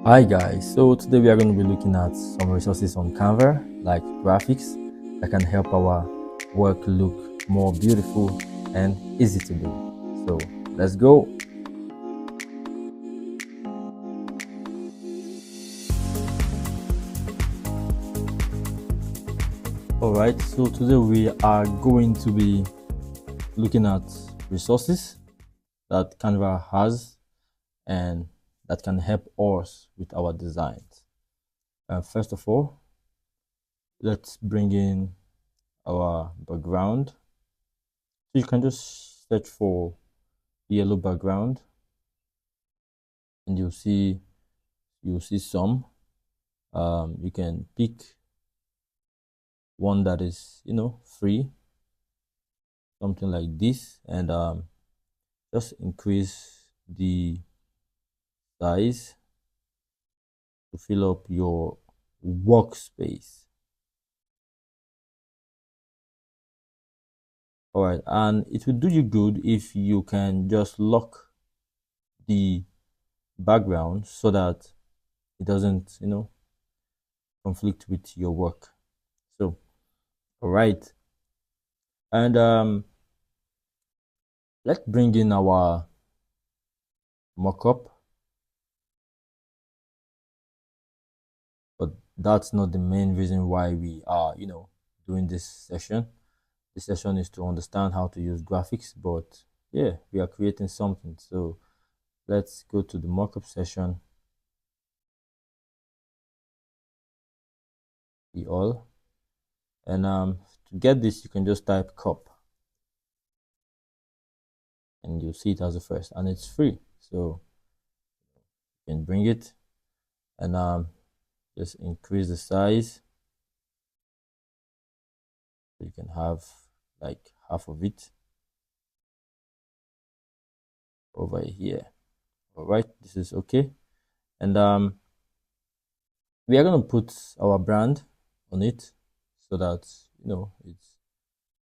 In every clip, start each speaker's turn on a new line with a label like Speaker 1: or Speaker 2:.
Speaker 1: Hi guys, so today we are going to be looking at some resources on Canva like graphics that can help our work look more beautiful and easy to do. So let's go. Alright, so today we are going to be looking at resources that Canva has and that can help us with our designs. First of all, let's bring in our background. So you can just search for yellow background and you'll see some. You can pick one that is free, something like this, and just increase the size to fill up your workspace. All right, and it will do you good if you can just lock the background so that it doesn't conflict with your work. So all right, and let's bring in our mockup, but that's not the main reason why we are doing this session. This session is to understand how to use graphics, but yeah, we are creating something. So let's go to the mockup session. The all, and to get this you can just type cup and you'll see it as a first, and it's free, so you can bring it and just increase the size so you can have like half of it over here. All right, this is okay, and we are going to put our brand on it so that it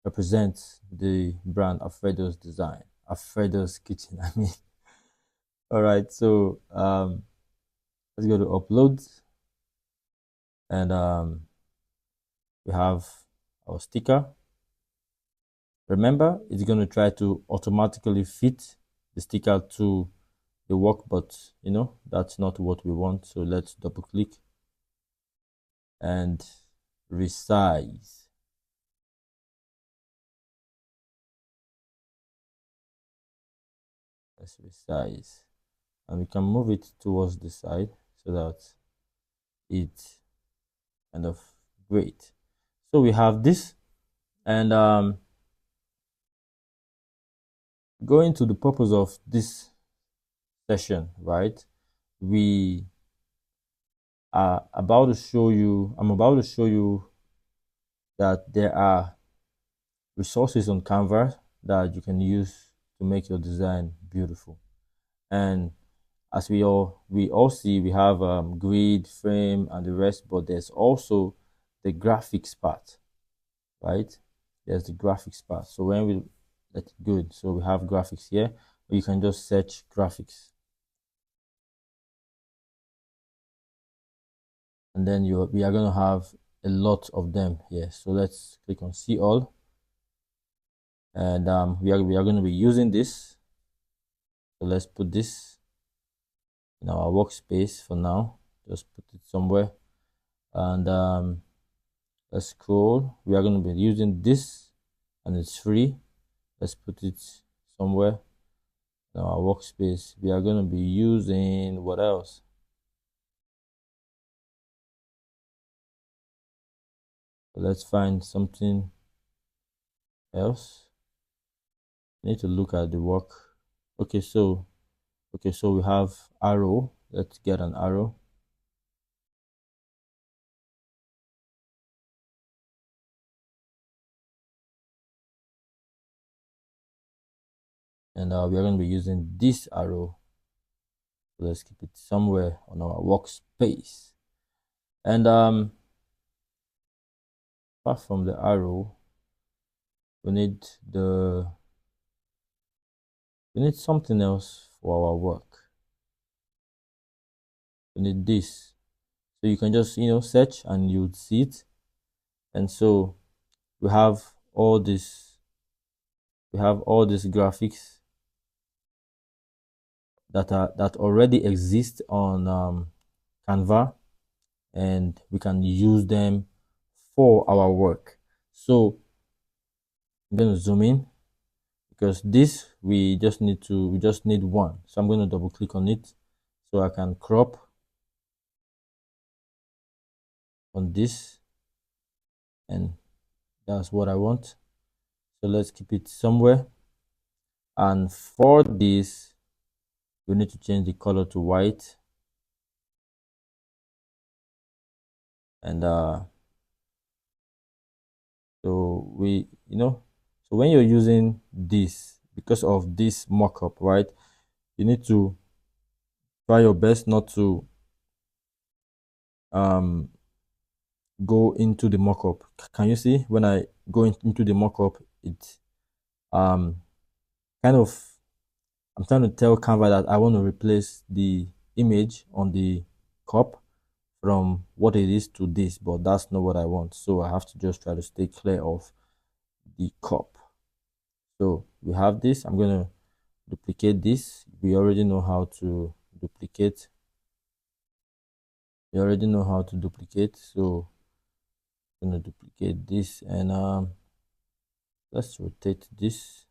Speaker 1: represents the brand Alfredo's design, Alfredo's kitchen. I mean, all right, so let's go to upload, and we have our sticker. Remember, it's going to try to automatically fit the sticker to the work, but that's not what we want. So let's double click and resize. Let's resize, and we can move it towards the side so that it's kind of great. So we have this, and going to the purpose of this session, right? We are about to show you, I'm about to show you that there are resources on Canva that you can use to make your design beautiful. And as we all see, we have grid, frame, and the rest, but there's also the graphics part, right? There's the graphics part. So when we let it go, so we have graphics here, or you can just search graphics, and then we are going to have a lot of them here. So let's click on see all, and we are going to be using this. So let's put this in our workspace for now. Just put it somewhere, and let's scroll. We are going to be using this, and it's free. Let's put it somewhere in our workspace. We are going to be using what else? So let's find something else. I need to look at the work. Okay, so we have arrow. Let's get an arrow. And we are going to be using this arrow. So let's keep it somewhere on our workspace. And apart from the arrow, we need something else for our work. You need this. So you can just, search and you would see it. And so we have all this, graphics that already exist on Canva, and we can use them for our work. So I'm going to zoom in, because this we just need one. So I'm going to double click on it so I can crop on this, and that's what I want. So let's keep it somewhere. And for this, we need to change the color to white. And so so when you're using this, because of this mockup, right, you need to try your best not to go into the mockup. Can you see when I go into the mockup, it kind of, I'm trying to tell Canva that I want to replace the image on the cup from what it is to this, but that's not what I want. So I have to just try to stay clear of the cup. So we have this. I'm going to duplicate this. We already know how to duplicate. So I'm going to duplicate this, and let's rotate this.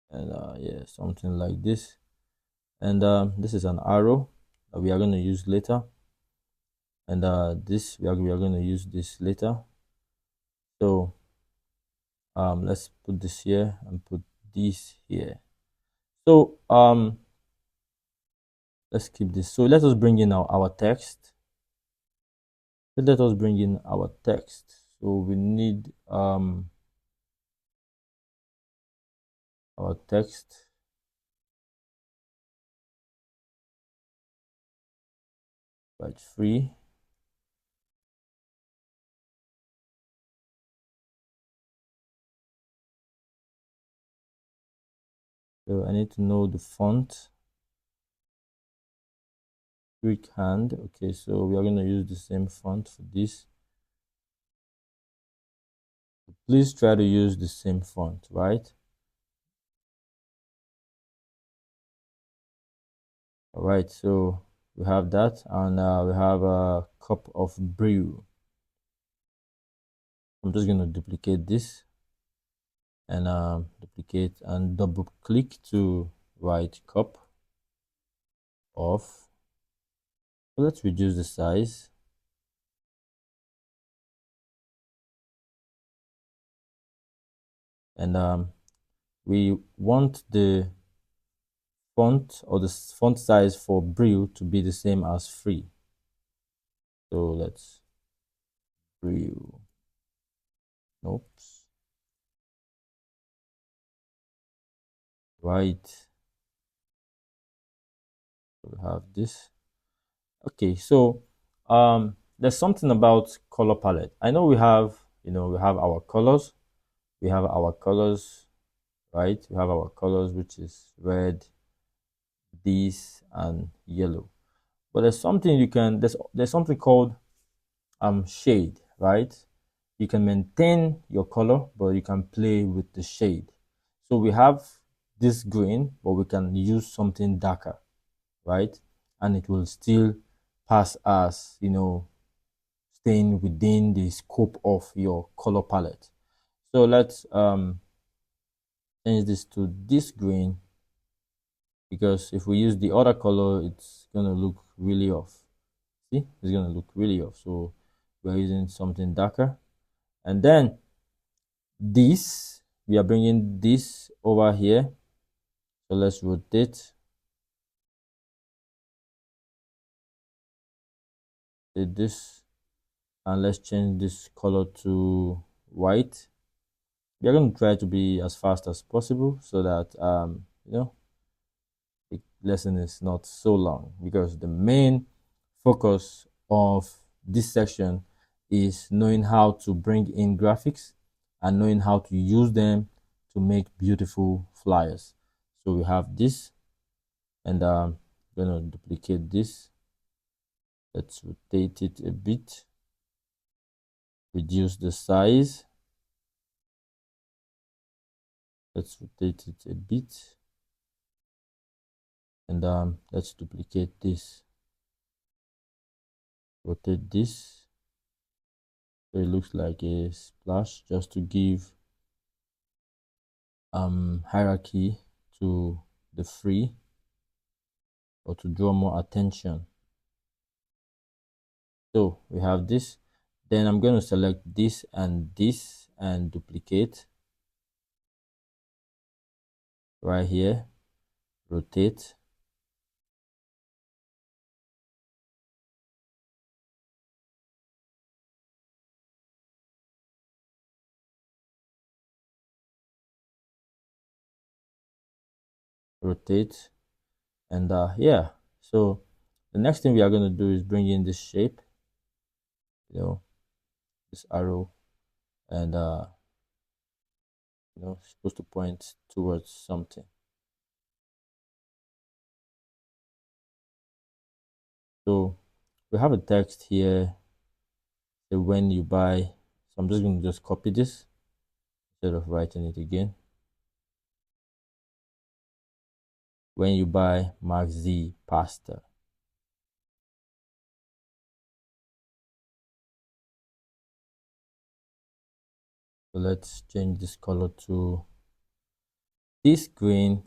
Speaker 1: And yeah, something like this. And this is an arrow that we are going to use later. And this we are going to use this later. So let's put this here and put this here. So let's keep this. So let us bring in our text. So we need our text. Right, free. So I need to know the font. Quick hand. Okay, so we are going to use the same font for this. Please try to use the same font, right? All right, so we have that, and we have a cup of brew. I'm just going to duplicate this, and duplicate and double click to write cup of. So let's reduce the size. And we want the font, or the font size for brew, to be the same as free. So let's brew. Nope. Right. So we have this. Okay, so there's something about color palette. I know we have our colors. We have our colors, right? We have our colors, which is red, this, and yellow. But there's something there's something called shade, right? You can maintain your color, but you can play with the shade. So we have this green, but we can use something darker, right? And it will still pass as, staying within the scope of your color palette. So let's change this to this green, because if we use the other color, it's gonna look really off. See, it's gonna look really off. So we're using something darker. And then this, we are bringing this over here. So let's rotate this, and let's change this color to white. We are going to try to be as fast as possible, so that the lesson is not so long, because the main focus of this section is knowing how to bring in graphics and knowing how to use them to make beautiful flyers. So we have this, and gonna duplicate this. Let's rotate it a bit, reduce the size. Let's rotate it a bit, and let's duplicate this. Rotate this so it looks like a splash, just to give hierarchy to the free, or to draw more attention. So we have this. Then I'm going to select this and duplicate right here, rotate, rotate, and yeah. So the next thing we are going to do is bring in this shape, this arrow, and supposed to point towards something. So we have a text here, so when you buy. So I'm just going to just copy this instead of writing it again. When you buy Mark Z pasta. So let's change this color to this green,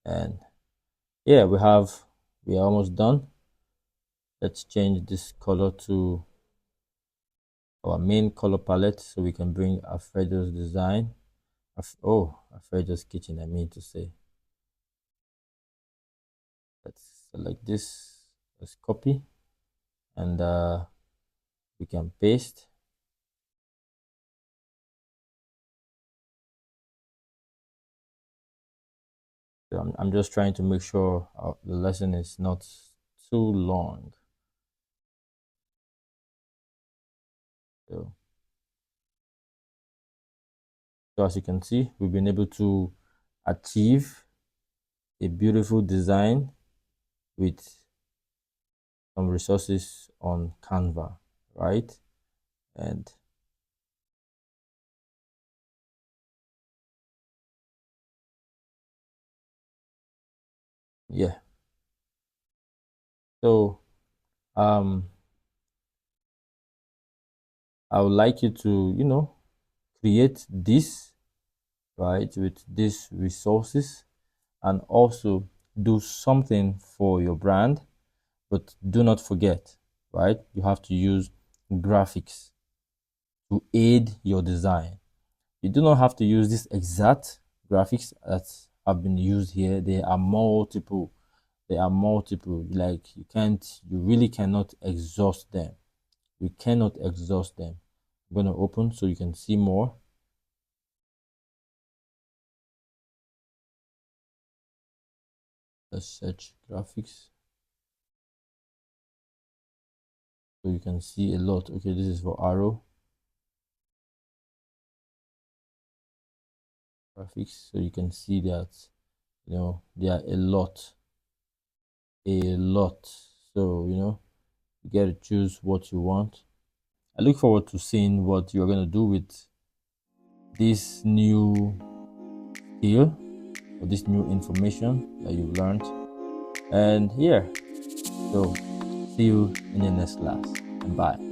Speaker 1: and yeah, we are almost done. Let's change this color to our main color palette so we can bring Alfredo's design. Alfredo's kitchen, I mean to say. Let's select this, let's copy, and we can paste. So I'm just trying to make sure the lesson is not too long. So as you can see, we've been able to achieve a beautiful design with some resources on Canva, right? And yeah, so I would like you to create this, right, with these resources, and also do something for your brand. But do not forget, right, you have to use graphics to aid your design. You do not have to use this exact graphics that have been used here. There are multiple. Like you really cannot exhaust them. You cannot exhaust them. I'm going to open so you can see more. Let's search graphics so you can see a lot. Okay, this is for arrow graphics, so you can see that there are a lot. So you get to choose what you want. I look forward to seeing what you're going to do with this new skill, or this new information that you've learned. And yeah, so see you in the next class, and bye.